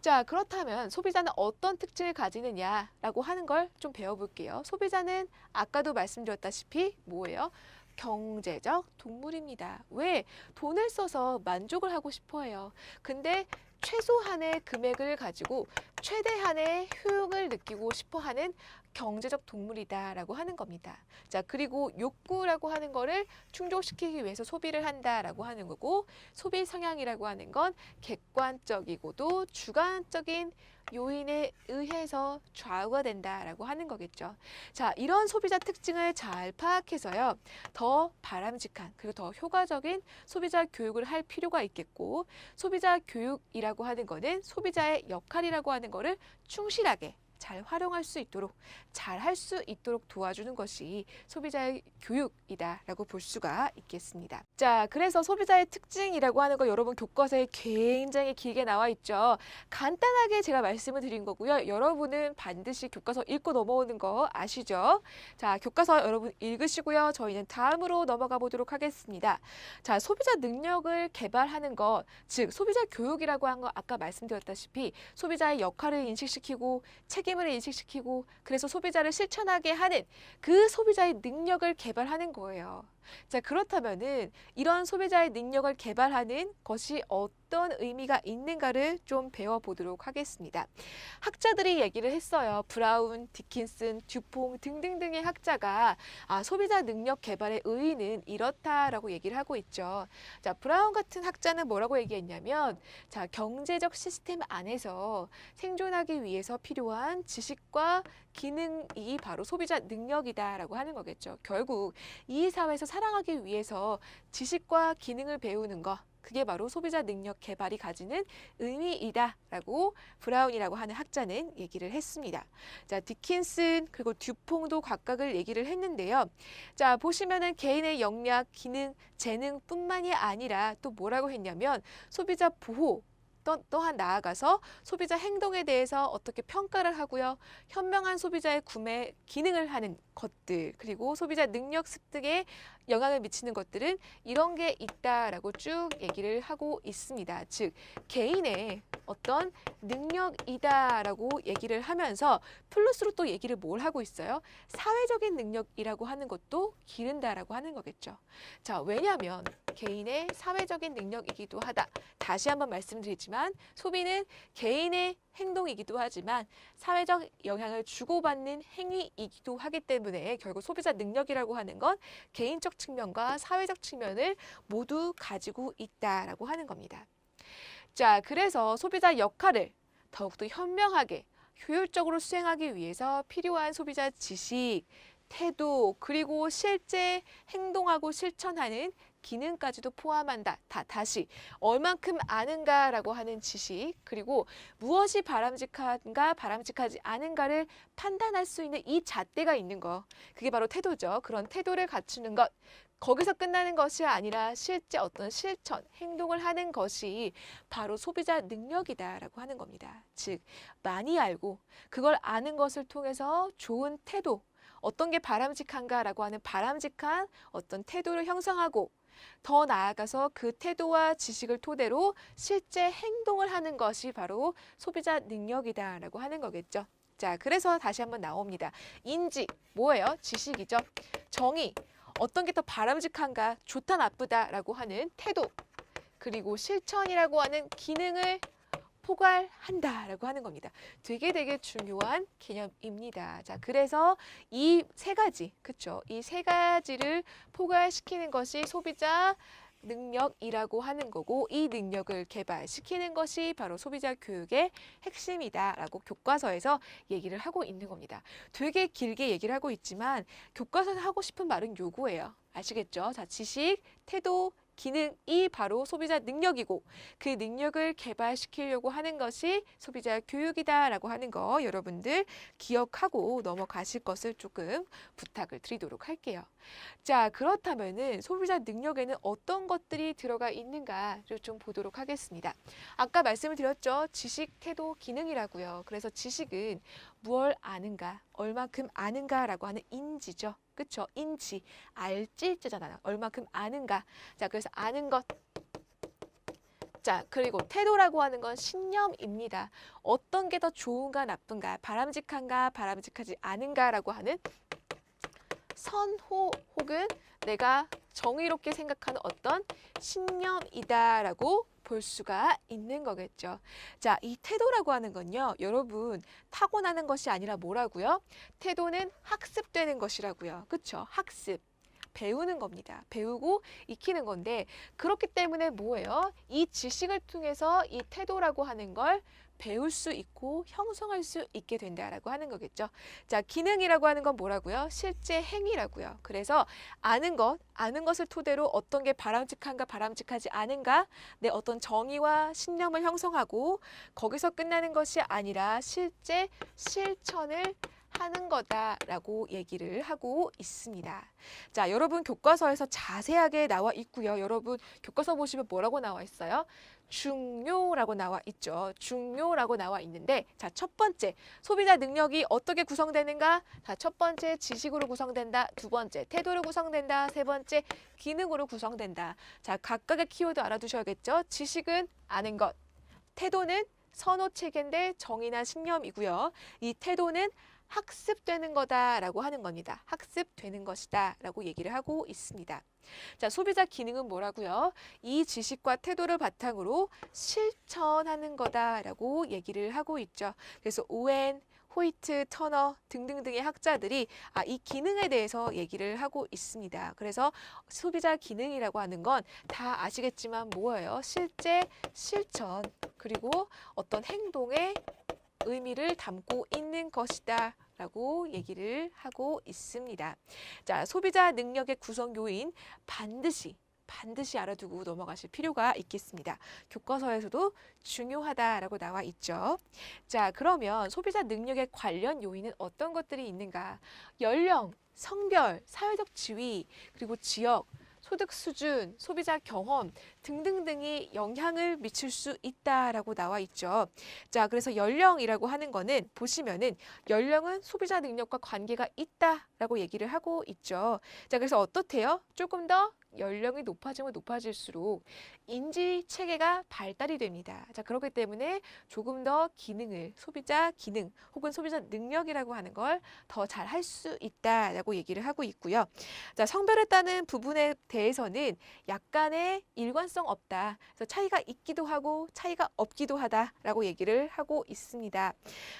자, 그렇다면 소비자는 어떤 특징을 가지느냐라고 하는 걸 좀 배워볼게요. 소비자는 아까도 말씀드렸다시피 뭐예요? 경제적 동물입니다. 왜? 돈을 써서 만족을 하고 싶어 해요. 근데 최소한의 금액을 가지고 최대한의 효용을 느끼고 싶어 하는 경제적 동물이다라고 하는 겁니다. 자, 그리고 욕구라고 하는 거를 충족시키기 위해서 소비를 한다라고 하는 거고, 소비 성향이라고 하는 건 객관적이고도 주관적인 요인에 의해서 좌우가 된다라고 하는 거겠죠. 자, 이런 소비자 특징을 잘 파악해서요, 더 바람직한 그리고 더 효과적인 소비자 교육을 할 필요가 있겠고, 소비자 교육이라고 하는 거는 소비자의 역할이라고 하는 거를 충실하게 잘 활용할 수 있도록, 잘 할 수 있도록 도와주는 것이 소비자의 교육이다라고 볼 수가 있겠습니다. 자, 그래서 소비자의 특징이라고 하는 거 여러분 교과서에 굉장히 길게 나와 있죠. 간단하게 제가 말씀을 드린 거고요. 여러분은 반드시 교과서 읽고 넘어오는 거 아시죠? 자, 교과서 여러분 읽으시고요. 저희는 다음으로 넘어가 보도록 하겠습니다. 자, 소비자 능력을 개발하는 것, 즉 소비자 교육이라고 한 거 아까 말씀드렸다시피 소비자의 역할을 인식시키고 책임을 인식시키고 그래서 소비자를 실천하게 하는 그 소비자의 능력을 개발하는 거예요. 자, 그렇다면은 이런 소비자의 능력을 개발하는 것이 어떤 의미가 있는가를 좀 배워보도록 하겠습니다. 학자들이 얘기를 했어요. 브라운, 디킨슨, 듀퐁 등등등의 학자가 소비자 능력 개발의 의의는 이렇다라고 얘기를 하고 있죠. 자, 브라운 같은 학자는 뭐라고 얘기했냐면, 자, 경제적 시스템 안에서 생존하기 위해서 필요한 지식과 기능이 바로 소비자 능력이다라고 하는 거겠죠. 결국 이 사회에서 살아가기 위해서 지식과 기능을 배우는 것, 그게 바로 소비자 능력 개발이 가지는 의미이다라고 브라운이라고 하는 학자는 얘기를 했습니다. 자, 디킨슨 그리고 듀퐁도 각각을 얘기를 했는데요. 자, 보시면은 개인의 역량, 기능, 재능뿐만이 아니라 또 뭐라고 했냐면 소비자 보호, 또한 나아가서 소비자 행동에 대해서 어떻게 평가를 하고요. 현명한 소비자의 구매 기능을 하는 것들, 그리고 소비자 능력 습득에 영향을 미치는 것들은 이런 게 있다라고 쭉 얘기를 하고 있습니다. 즉, 개인의 어떤 능력이다라고 얘기를 하면서 플러스로 또 얘기를 뭘 하고 있어요? 사회적인 능력이라고 하는 것도 기른다라고 하는 거겠죠. 자, 왜냐하면 개인의 사회적인 능력이기도 하다. 다시 한번 말씀드리지만 소비는 개인의 행동이기도 하지만 사회적 영향을 주고받는 행위이기도 하기 때문에 결국 소비자 능력이라고 하는 건 개인적 측면과 사회적 측면을 모두 가지고 있다라고 하는 겁니다. 자, 그래서 소비자 역할을 더욱더 현명하게 효율적으로 수행하기 위해서 필요한 소비자 지식, 태도, 그리고 실제 행동하고 실천하는 기능까지도 포함한다. 다시 얼만큼 아는가라고 하는 지식, 그리고 무엇이 바람직한가 바람직하지 않은가를 판단할 수 있는 이 잣대가 있는 거, 그게 바로 태도죠. 그런 태도를 갖추는 것, 거기서 끝나는 것이 아니라 실제 어떤 실천, 행동을 하는 것이 바로 소비자 능력이다라고 하는 겁니다. 즉, 많이 알고 그걸 아는 것을 통해서 좋은 태도, 어떤 게 바람직한가라고 하는 바람직한 어떤 태도를 형성하고 더 나아가서 그 태도와 지식을 토대로 실제 행동을 하는 것이 바로 소비자 능력이다라고 하는 거겠죠. 자, 그래서 다시 한번 나옵니다. 인지, 뭐예요? 지식이죠. 정의, 어떤 게 더 바람직한가, 좋다 나쁘다라고 하는 태도, 그리고 실천이라고 하는 기능을 포괄한다라고 하는 겁니다. 되게 중요한 개념입니다. 자, 그래서 이 세 가지, 그렇죠? 이 세 가지를 포괄시키는 것이 소비자 능력이라고 하는 거고, 이 능력을 개발시키는 것이 바로 소비자 교육의 핵심이다라고 교과서에서 얘기를 하고 있는 겁니다. 되게 길게 얘기를 하고 있지만 교과서에서 하고 싶은 말은 요거예요. 아시겠죠? 자, 지식, 태도, 기능이 바로 소비자 능력이고 그 능력을 개발시키려고 하는 것이 소비자 교육이다라고 하는 거 여러분들 기억하고 넘어가실 것을 조금 부탁을 드리도록 할게요. 자, 그렇다면은 소비자 능력에는 어떤 것들이 들어가 있는가를 좀 보도록 하겠습니다. 아까 말씀을 드렸죠. 지식, 태도, 기능이라고요. 그래서 지식은 무엇을 아는가, 얼만큼 아는가라고 하는 인지죠. 그쵸? 인지, 알찔자잖아요. 얼만큼 아는가. 자, 그래서 아는 것. 자, 그리고 태도라고 하는 건 신념입니다. 어떤 게 더 좋은가 나쁜가, 바람직한가 바람직하지 않은가라고 하는 선호 혹은 내가 정의롭게 생각하는 어떤 신념이다라고 볼 수가 있는 거겠죠. 자, 이 태도라고 하는 건요, 여러분 타고나는 것이 아니라 뭐라고요? 태도는 학습되는 것이라고요. 그쵸? 학습. 배우는 겁니다. 배우고 익히는 건데 그렇기 때문에 뭐예요? 이 지식을 통해서 이 태도라고 하는 걸 배울 수 있고 형성할 수 있게 된다라고 하는 거겠죠. 자, 기능이라고 하는 건 뭐라고요? 실제 행위라고요. 그래서 아는 것을 토대로 어떤 게 바람직한가 바람직하지 않은가 내 어떤 정의와 신념을 형성하고 거기서 끝나는 것이 아니라 실제 실천을 하는 거다라고 얘기를 하고 있습니다. 자, 여러분 교과서에서 자세하게 나와 있고요. 여러분 교과서 보시면 뭐라고 나와 있어요? 중요라고 나와 있죠. 중요라고 나와 있는데 자, 첫 번째 소비자 능력이 어떻게 구성되는가? 자, 첫 번째 지식으로 구성된다. 두 번째 태도로 구성된다. 세 번째 기능으로 구성된다. 자, 각각의 키워드 알아두셔야겠죠. 지식은 아는 것, 태도는 선호 체계인데 정의나 신념이고요. 이 태도는 학습되는 거다라고 하는 겁니다. 학습되는 것이다 라고 얘기를 하고 있습니다. 자, 소비자 기능은 뭐라고요? 이 지식과 태도를 바탕으로 실천하는 거다라고 얘기를 하고 있죠. 그래서 오웬, 호이트, 터너 등등등의 학자들이 이 기능에 대해서 얘기를 하고 있습니다. 그래서 소비자 기능이라고 하는 건 다 아시겠지만 뭐예요? 실제 실천 그리고 어떤 행동의 의미를 담고 있는 것이다 라고 얘기를 하고 있습니다. 자, 소비자 능력의 구성 요인 반드시 알아두고 넘어가실 필요가 있겠습니다. 교과서에서도 중요하다라고 나와 있죠. 자, 그러면 소비자 능력의 관련 요인은 어떤 것들이 있는가? 연령, 성별, 사회적 지위, 그리고 지역, 소득 수준, 소비자 경험 등등등이 영향을 미칠 수 있다라고 나와 있죠. 자, 그래서 연령이라고 하는 거는 보시면은 연령은 소비자 능력과 관계가 있다라고 얘기를 하고 있죠. 자, 그래서 어떻대요? 조금 더 연령이 높아지면 높아질수록 인지 체계가 발달이 됩니다. 자, 그렇기 때문에 조금 더 기능을 소비자 기능 혹은 소비자 능력이라고 하는 걸 더 잘 할 수 있다라고 얘기를 하고 있고요. 자, 성별에 따른 부분에 대해서는 약간의 일관성 없다. 그래서 차이가 있기도 하고 차이가 없기도 하다라고 얘기를 하고 있습니다.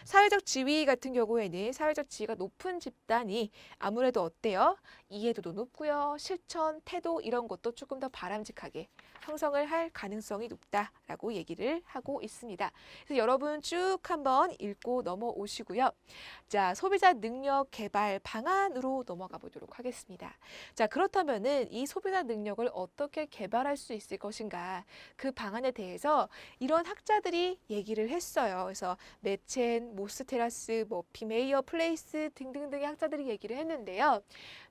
사회적 지위 같은 경우에는 사회적 지위가 높은 집단이 아무래도 어때요? 이해도도 높고요. 실천, 태도 이런 것도 조금 더 바람직하게 형성을 할 가능성이 높다라고 얘기를 하고 있습니다. 그래서 여러분 쭉 한번 읽고 넘어오시고요. 자, 소비자 능력 개발 방안으로 넘어가 보도록 하겠습니다. 자, 그렇다면은 이 소비자 능력을 어떻게 개발할 수 있을 것인가? 그 방안에 대해서 이런 학자들이 얘기를 했어요. 그래서 매첸, 모스테라스, 비메이어 플레이스 등등등의 학자들이 얘기를 했는데요.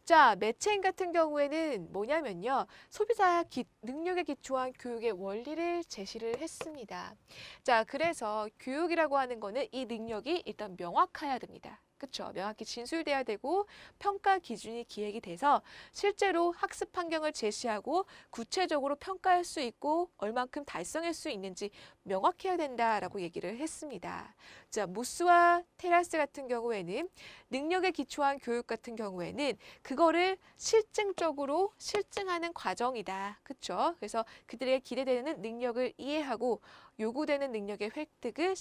자, 매첸 같은 경우에는 뭐냐면요. 소비자 능력에 기초한 교육의 원리를 제시를 했습니다. 자, 그래서 교육이라고 하는 거는 이 능력이 일단 명확해야 됩니다. 그렇죠. 명확히 진술돼야 되고 평가 기준이 기획이 돼서 실제로 학습 환경을 제시하고 구체적으로 평가할 수 있고 얼만큼 달성할 수 있는지 명확해야 된다라고 얘기를 했습니다. 자, 모스와 테라스 같은 경우에는 능력에 기초한 교육 같은 경우에는 그거를 실증적으로 실증하는 과정이다. 그렇죠? 그래서 그들에게 기대되는 능력을 이해하고 요구되는 능력의 획득을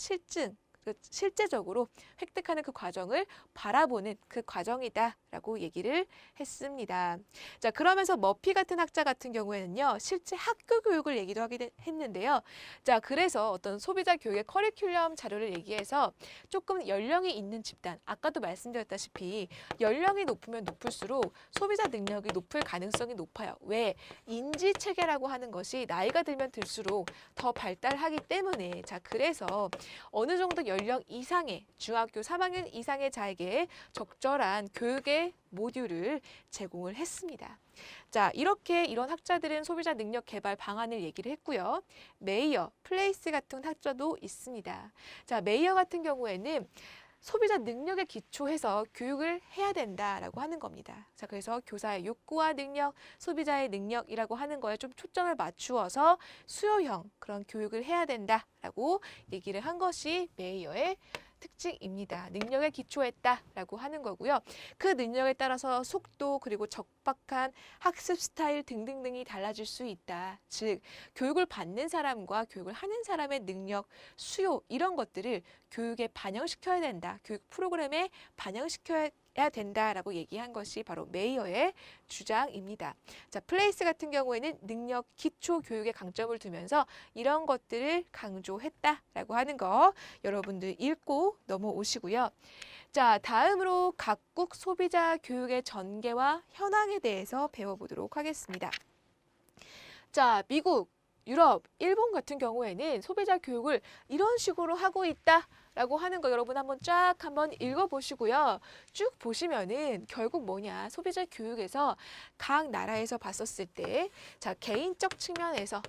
실제적으로 획득하는 그 과정을 바라보는 그 과정이다라고 얘기를 했습니다. 자, 그러면서 머피 같은 학자 같은 경우에는요, 실제 학교 교육을 얘기도 했는데요. 자, 그래서 어떤 소비자 교육의 커리큘럼 자료를 얘기해서 조금 연령이 있는 집단, 아까도 말씀드렸다시피 연령이 높으면 높을수록 소비자 능력이 높을 가능성이 높아요. 왜? 인지 체계라고 하는 것이 나이가 들면 들수록 더 발달하기 때문에 자, 그래서 어느 정도 연령 이상의 중학교 3학년 이상의 자에게 적절한 교육의 모듈을 제공을 했습니다. 자, 이렇게 이런 학자들은 소비자 능력 개발 방안을 얘기를 했고요. 메이어, 플레이스 같은 학자도 있습니다. 자, 메이어 같은 경우에는 소비자 능력에 기초해서 교육을 해야 된다라고 하는 겁니다. 자, 그래서 교사의 욕구와 능력, 소비자의 능력이라고 하는 거에 좀 초점을 맞추어서 수요형 그런 교육을 해야 된다라고 얘기를 한 것이 메이어의 특징입니다. 능력에 기초했다라고 하는 거고요. 그 능력에 따라서 속도 그리고 적박한 학습 스타일 등등등이 달라질 수 있다. 즉 교육을 받는 사람과 교육을 하는 사람의 능력, 수요 이런 것들을 교육에 반영시켜야 된다. 교육 프로그램에 반영시켜야 된다라고 얘기한 것이 바로 메이어의 주장입니다. 자, 플레이스 같은 경우에는 능력 기초 교육에 강점을 두면서 이런 것들을 강조했다라고 하는 거 여러분들 읽고 넘어오시고요. 자, 다음으로 각국 소비자 교육의 전개와 현황에 대해서 배워보도록 하겠습니다. 자, 미국, 유럽, 일본 같은 경우에는 소비자 교육을 이런 식으로 하고 있다라고 하는 거 여러분 한번 읽어보시고요. 쭉 보시면은 결국 뭐냐, 소비자 교육에서 각 나라에서 봤었을 때, 자, 개인적 측면에서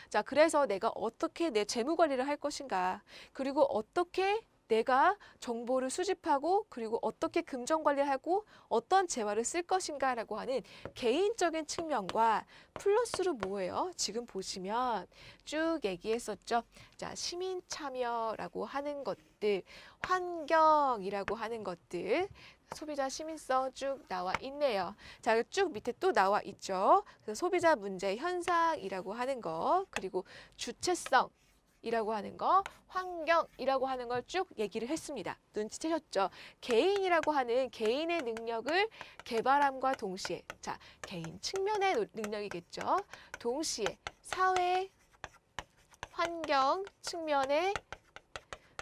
자, 그래서 내가 어떻게 내 재무 관리를 할 것인가, 그리고 어떻게 내가 정보를 수집하고 그리고 어떻게 금전 관리를 하고 어떤 재화를 쓸 것인가라고 하는 개인적인 측면과 플러스로 뭐예요? 지금 보시면 쭉 얘기했었죠. 자, 시민 참여라고 하는 것들, 환경이라고 하는 것들, 소비자 시민성 쭉 나와 있네요. 자, 쭉 밑에 또 나와 있죠. 그래서 소비자 문제 현상이라고 하는 거, 그리고 주체성 이라고 하는 거, 환경이라고 하는 걸 쭉 얘기를 했습니다. 눈치채셨죠? 개인이라고 하는 개인의 능력을 개발함과 동시에, 자, 개인 측면의 능력이겠죠. 동시에 사회, 환경 측면의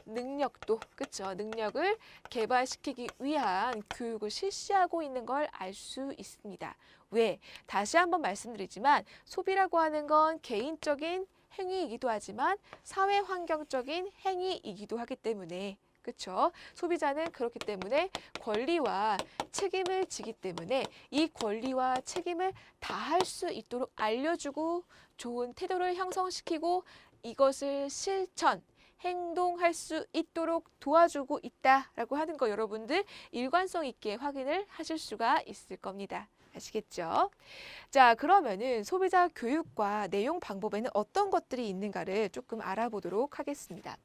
능력도, 그쵸? 능력을 개발시키기 위한 교육을 실시하고 있는 걸 알 수 있습니다. 왜? 다시 한번 말씀드리지만 소비라고 하는 건 개인적인 행위이기도 하지만 사회 환경적인 행위이기도 하기 때문에, 그렇죠? 소비자는 그렇기 때문에 권리와 책임을 지기 때문에 이 권리와 책임을 다할 수 있도록 알려주고 좋은 태도를 형성시키고 이것을 행동할 수 있도록 도와주고 있다라고 하는 거 여러분들 일관성 있게 확인을 하실 수가 있을 겁니다. 아시겠죠? 자, 그러면은 소비자 교육과 내용 방법에는 어떤 것들이 있는가를 조금 알아보도록 하겠습니다.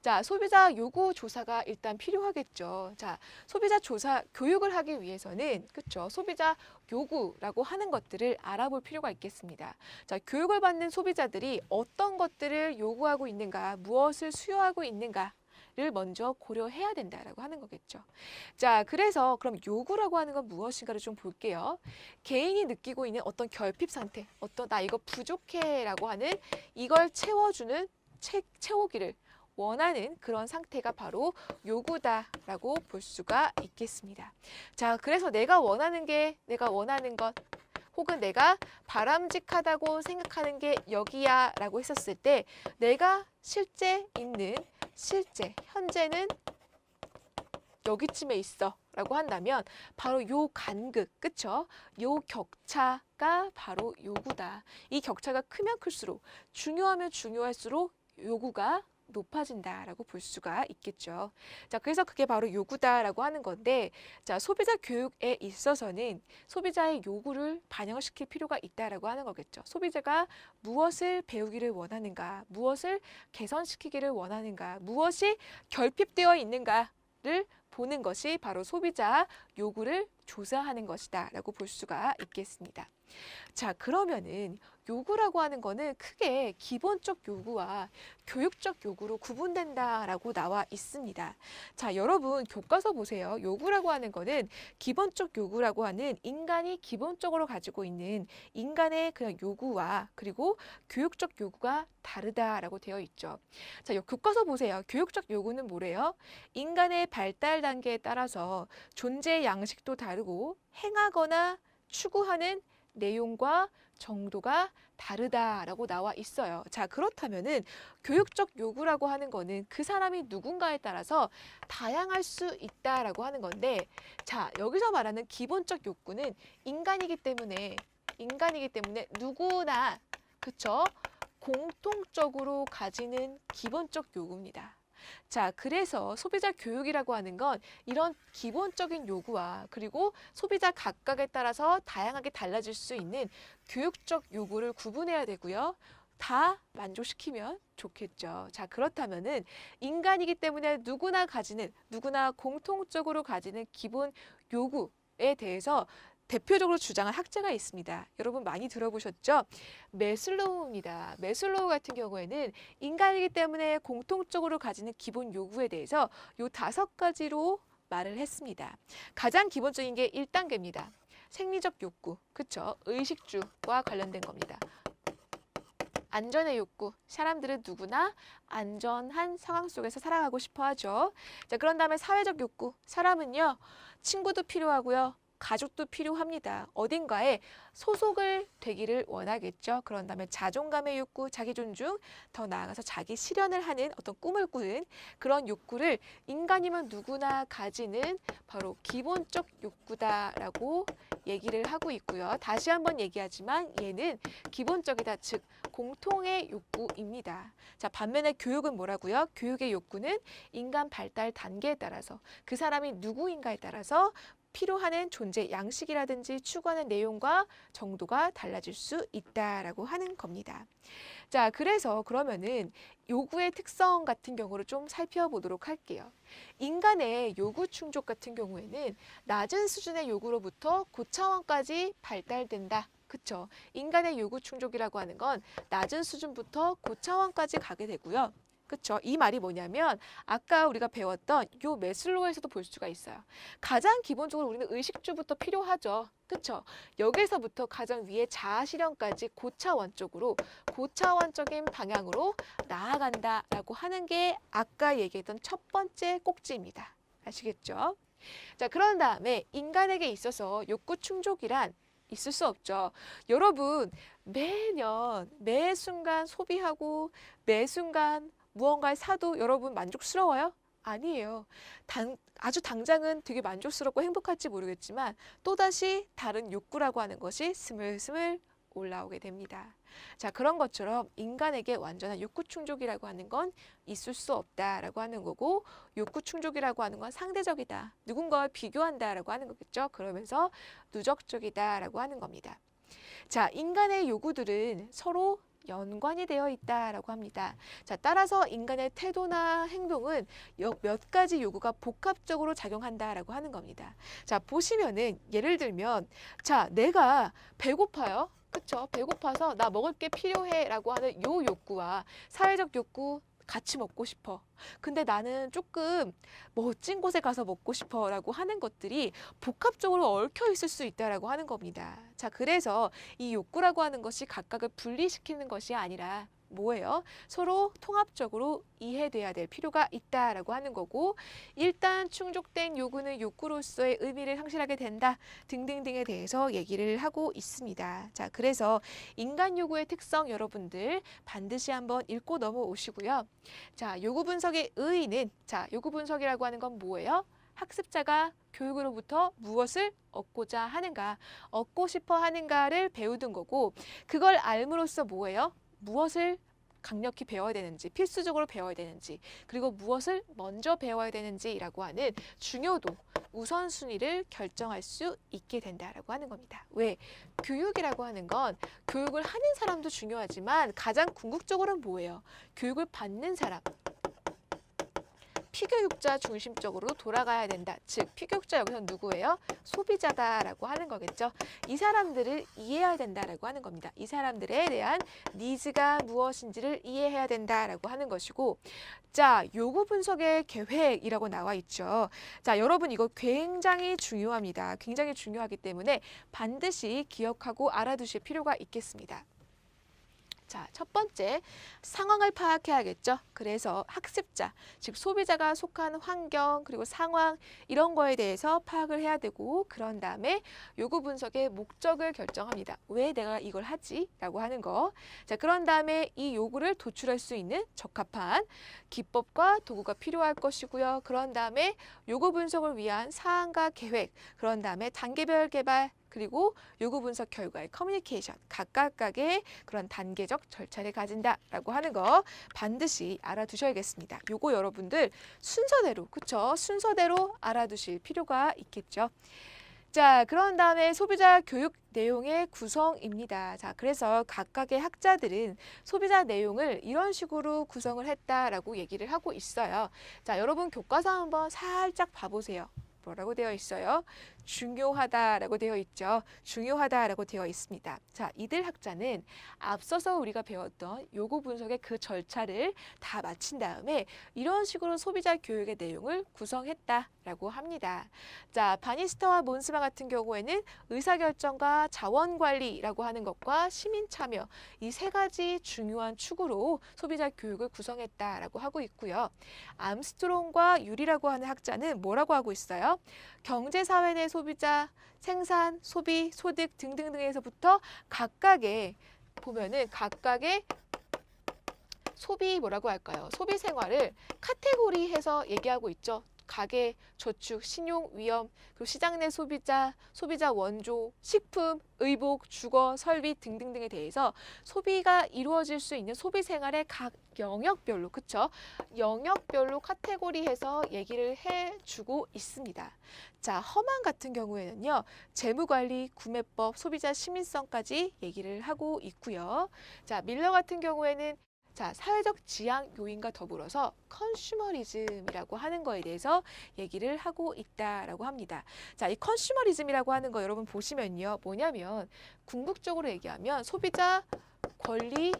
자, 소비자 요구 조사가 일단 필요하겠죠. 자, 소비자 조사 교육을 하기 위해서는, 그렇죠? 소비자 요구라고 하는 것들을 알아볼 필요가 있겠습니다. 자, 교육을 받는 소비자들이 어떤 것들을 요구하고 있는가, 무엇을 수요하고 있는가 를 먼저 고려해야 된다라고 하는 거겠죠. 자, 그래서 그럼 요구라고 하는 건 무엇인가를 좀 볼게요. 개인이 느끼고 있는 어떤 결핍 상태, 나 이거 부족해라고 하는 이걸 채워주는 채우기를 원하는 그런 상태가 바로 요구다라고 볼 수가 있겠습니다. 자, 그래서 내가 원하는 것 혹은 내가 바람직하다고 생각하는 게 여기야 라고 했었을 때 내가 현재는 여기쯤에 있어 라고 한다면 바로 요 간극, 그쵸? 요 격차가 바로 요구다. 이 격차가 크면 클수록, 중요하면 중요할수록 요구가 높아진다라고 볼 수가 있겠죠. 자, 그래서 그게 바로 요구다라고 하는 건데, 자, 소비자 교육에 있어서는 소비자의 요구를 반영시킬 필요가 있다라고 하는 거겠죠. 소비자가 무엇을 배우기를 원하는가, 무엇을 개선시키기를 원하는가, 무엇이 결핍되어 있는가를 보는 것이 바로 소비자 요구를 조사하는 것이다 라고 볼 수가 있겠습니다. 자, 그러면은 요구라고 하는 거는 크게 기본적 요구와 교육적 요구로 구분된다라고 나와 있습니다. 자, 여러분 교과서 보세요. 요구라고 하는 거는 기본적 요구라고 하는 인간이 기본적으로 가지고 있는 인간의 그냥 요구와 그리고 교육적 요구가 다르다라고 되어 있죠. 자, 교과서 보세요. 교육적 요구는 뭐래요? 인간의 발달 단계에 따라서 존재 양식도 다르고 행하거나 추구하는 내용과 정도가 다르다라고 나와 있어요. 자, 그렇다면은 교육적 요구라고 하는 거는 그 사람이 누군가에 따라서 다양할 수 있다라고 하는 건데, 자, 여기서 말하는 기본적 욕구는 인간이기 때문에 누구나, 그쵸? 공통적으로 가지는 기본적 요구입니다. 자, 그래서 소비자 교육이라고 하는 건 이런 기본적인 요구와 그리고 소비자 각각에 따라서 다양하게 달라질 수 있는 교육적 요구를 구분해야 되고요. 다 만족시키면 좋겠죠. 자, 그렇다면은 인간이기 때문에 누구나 공통적으로 가지는 기본 요구에 대해서 대표적으로 주장한 학자가 있습니다. 여러분 많이 들어보셨죠? 매슬로우입니다. 매슬로우 같은 경우에는 인간이기 때문에 공통적으로 가지는 기본 요구에 대해서 요 5가지로 말을 했습니다. 가장 기본적인 게 1단계입니다. 생리적 욕구, 그쵸? 의식주와 관련된 겁니다. 안전의 욕구, 사람들은 누구나 안전한 상황 속에서 살아가고 싶어 하죠. 자, 그런 다음에 사회적 욕구, 사람은요, 친구도 필요하고요, 가족도 필요합니다. 어딘가에 소속을 되기를 원하겠죠. 그런 다음에 자존감의 욕구, 자기 존중, 더 나아가서 자기 실현을 하는 어떤 꿈을 꾸는 그런 욕구를 인간이면 누구나 가지는 바로 기본적 욕구다라고 얘기를 하고 있고요. 다시 한번 얘기하지만 얘는 기본적이다, 즉 공통의 욕구입니다. 자, 반면에 교육은 뭐라고요? 교육의 욕구는 인간 발달 단계에 따라서 그 사람이 누구인가에 따라서 필요한 존재 양식이라든지 추구하는 내용과 정도가 달라질 수 있다라고 하는 겁니다. 자, 그래서 그러면은 요구의 특성 같은 경우를 좀 살펴보도록 할게요. 인간의 요구 충족 같은 경우에는 낮은 수준의 요구로부터 고차원까지 발달된다. 그쵸? 인간의 요구 충족이라고 하는 건 낮은 수준부터 고차원까지 가게 되고요. 그쵸? 이 말이 뭐냐면 아까 우리가 배웠던 요 매슬로우에서도 볼 수가 있어요. 가장 기본적으로 우리는 의식주부터 필요하죠. 그쵸? 여기서부터 가장 위에 자아실현까지 고차원적인 방향으로 나아간다라고 하는 게 아까 얘기했던 첫 번째 꼭지입니다. 아시겠죠? 자, 그런 다음에 인간에게 있어서 욕구 충족이란 있을 수 없죠. 여러분, 매년, 매 순간 소비하고 매 순간 무언가를 사도 여러분 만족스러워요? 아니에요. 아주 당장은 되게 만족스럽고 행복할지 모르겠지만 또다시 다른 욕구라고 하는 것이 스물스물 올라오게 됩니다. 자, 그런 것처럼 인간에게 완전한 욕구 충족이라고 하는 건 있을 수 없다라고 하는 거고 욕구 충족이라고 하는 건 상대적이다. 누군가와 비교한다라고 하는 거겠죠. 그러면서 누적적이다라고 하는 겁니다. 자, 인간의 요구들은 서로 연관이 되어 있다라고 합니다. 자, 따라서 인간의 태도나 행동은 몇 가지 요구가 복합적으로 작용한다라고 하는 겁니다. 자, 보시면은 예를 들면 자, 내가 배고파요. 그쵸? 배고파서 나 먹을 게 필요해 라고 하는 요 욕구와 사회적 욕구, 같이 먹고 싶어. 근데 나는 조금 멋진 곳에 가서 먹고 싶어 라고 하는 것들이 복합적으로 얽혀 있을 수 있다라고 하는 겁니다. 자, 그래서 이 욕구라고 하는 것이 각각을 분리시키는 것이 아니라 뭐예요? 서로 통합적으로 이해돼야 될 필요가 있다라고 하는 거고 일단 충족된 요구는 욕구로서의 의미를 상실하게 된다 등등등에 대해서 얘기를 하고 있습니다. 자, 그래서 인간 요구의 특성 여러분들 반드시 한번 읽고 넘어오시고요. 자, 요구 분석의 의의는 자, 요구 분석이라고 하는 건 뭐예요? 학습자가 교육으로부터 무엇을 얻고자 하는가, 얻고 싶어 하는가를 배우는 거고 그걸 알므로써 뭐예요? 무엇을 강력히 배워야 되는지, 필수적으로 배워야 되는지, 그리고 무엇을 먼저 배워야 되는지라고 하는 중요도, 우선순위를 결정할 수 있게 된다라고 하는 겁니다. 왜? 교육이라고 하는 건 교육을 하는 사람도 중요하지만 가장 궁극적으로는 뭐예요? 교육을 받는 사람. 피교육자 중심적으로 돌아가야 된다. 즉 피교육자 여기서 누구예요? 소비자다라고 하는 거겠죠. 이 사람들을 이해해야 된다라고 하는 겁니다. 이 사람들에 대한 니즈가 무엇인지를 이해해야 된다라고 하는 것이고 자, 요구 분석의 계획이라고 나와 있죠. 자, 여러분 이거 굉장히 중요합니다. 굉장히 중요하기 때문에 반드시 기억하고 알아두실 필요가 있겠습니다. 자, 첫 번째, 상황을 파악해야겠죠. 그래서 학습자, 즉 소비자가 속한 환경, 그리고 상황 이런 거에 대해서 파악을 해야 되고 그런 다음에 요구 분석의 목적을 결정합니다. 왜 내가 이걸 하지? 라고 하는 거. 자, 그런 다음에 이 요구를 도출할 수 있는 적합한 기법과 도구가 필요할 것이고요. 그런 다음에 요구 분석을 위한 사항과 계획, 그런 다음에 단계별 개발, 그리고 요구 분석 결과의 커뮤니케이션, 각각의 그런 단계적 절차를 가진다라고 하는 거 반드시 알아두셔야겠습니다. 요거 여러분들 순서대로, 그쵸? 순서대로 알아두실 필요가 있겠죠. 자, 그런 다음에 소비자 교육 내용의 구성입니다. 자, 그래서 각각의 학자들은 소비자 내용을 이런 식으로 구성을 했다라고 얘기를 하고 있어요. 자, 여러분 교과서 한번 살짝 봐보세요. 뭐라고 되어 있어요? 중요하다라고 되어 있죠. 중요하다라고 되어 있습니다. 자, 이들 학자는 앞서서 우리가 배웠던 요구 분석의 그 절차를 다 마친 다음에 이런 식으로 소비자 교육의 내용을 구성했다라고 합니다. 자, 바니스터와 몬스마 같은 경우에는 의사결정과 자원관리라고 하는 것과 시민참여 이 세 가지 중요한 축으로 소비자 교육을 구성했다라고 하고 있고요. 암스트롱과 유리라고 하는 학자는 뭐라고 하고 있어요? 경제사회 내 소비자, 생산, 소비, 소득 등등등에서부터 각각의 보면은 각각의 소비 뭐라고 할까요? 소비 생활을 카테고리해서 얘기하고 있죠. 가계, 저축, 신용, 위험, 그리고 시장 내 소비자, 소비자 원조, 식품, 의복, 주거, 설비 등등등에 대해서 소비가 이루어질 수 있는 소비 생활의 각 영역별로, 그쵸? 영역별로 카테고리해서 얘기를 해주고 있습니다. 자, 허만 같은 경우에는요, 재무관리, 구매법, 소비자 시민성까지 얘기를 하고 있고요. 자, 밀러 같은 경우에는 자, 사회적 지향 요인과 더불어서 컨슈머리즘이라고 하는 거에 대해서 얘기를 하고 있다라고 합니다. 자, 이 컨슈머리즘이라고 하는 거 여러분 보시면요. 뭐냐면 궁극적으로 얘기하면 소비자 권리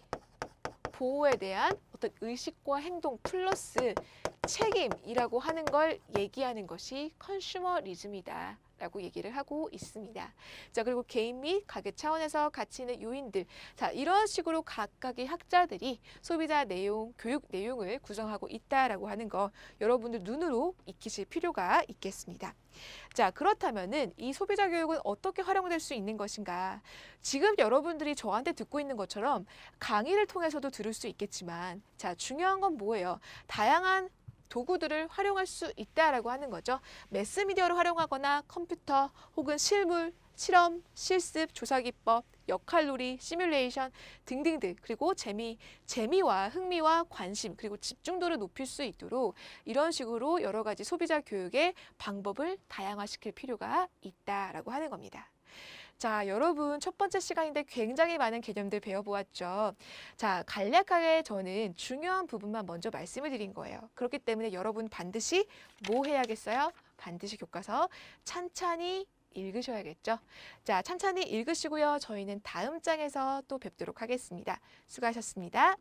보호에 대한 어떤 의식과 행동 플러스 책임이라고 하는 걸 얘기하는 것이 컨슈머리즘이다. 라고 얘기를 하고 있습니다. 자, 그리고 개인 및 가계 차원에서 가치 있는 요인들. 자, 이런 식으로 각각의 학자들이 소비자 내용, 교육 내용을 구성하고 있다라고 하는 거 여러분들 눈으로 익히실 필요가 있겠습니다. 자, 그렇다면은 이 소비자 교육은 어떻게 활용될 수 있는 것인가? 지금 여러분들이 저한테 듣고 있는 것처럼 강의를 통해서도 들을 수 있겠지만, 자, 중요한 건 뭐예요? 다양한 도구들을 활용할 수 있다라고 하는 거죠. 매스미디어를 활용하거나 컴퓨터 혹은 실물, 실험, 실습, 조사 기법, 역할놀이, 시뮬레이션 등등등 그리고 재미와 흥미와 관심 그리고 집중도를 높일 수 있도록 이런 식으로 여러 가지 소비자 교육의 방법을 다양화시킬 필요가 있다라고 하는 겁니다. 자, 여러분 첫 번째 시간인데 굉장히 많은 개념들 배워보았죠. 자, 간략하게 저는 중요한 부분만 먼저 말씀을 드린 거예요. 그렇기 때문에 여러분 반드시 뭐 해야겠어요? 반드시 교과서 찬찬히 읽으셔야겠죠. 자, 찬찬히 읽으시고요. 저희는 다음 장에서 또 뵙도록 하겠습니다. 수고하셨습니다.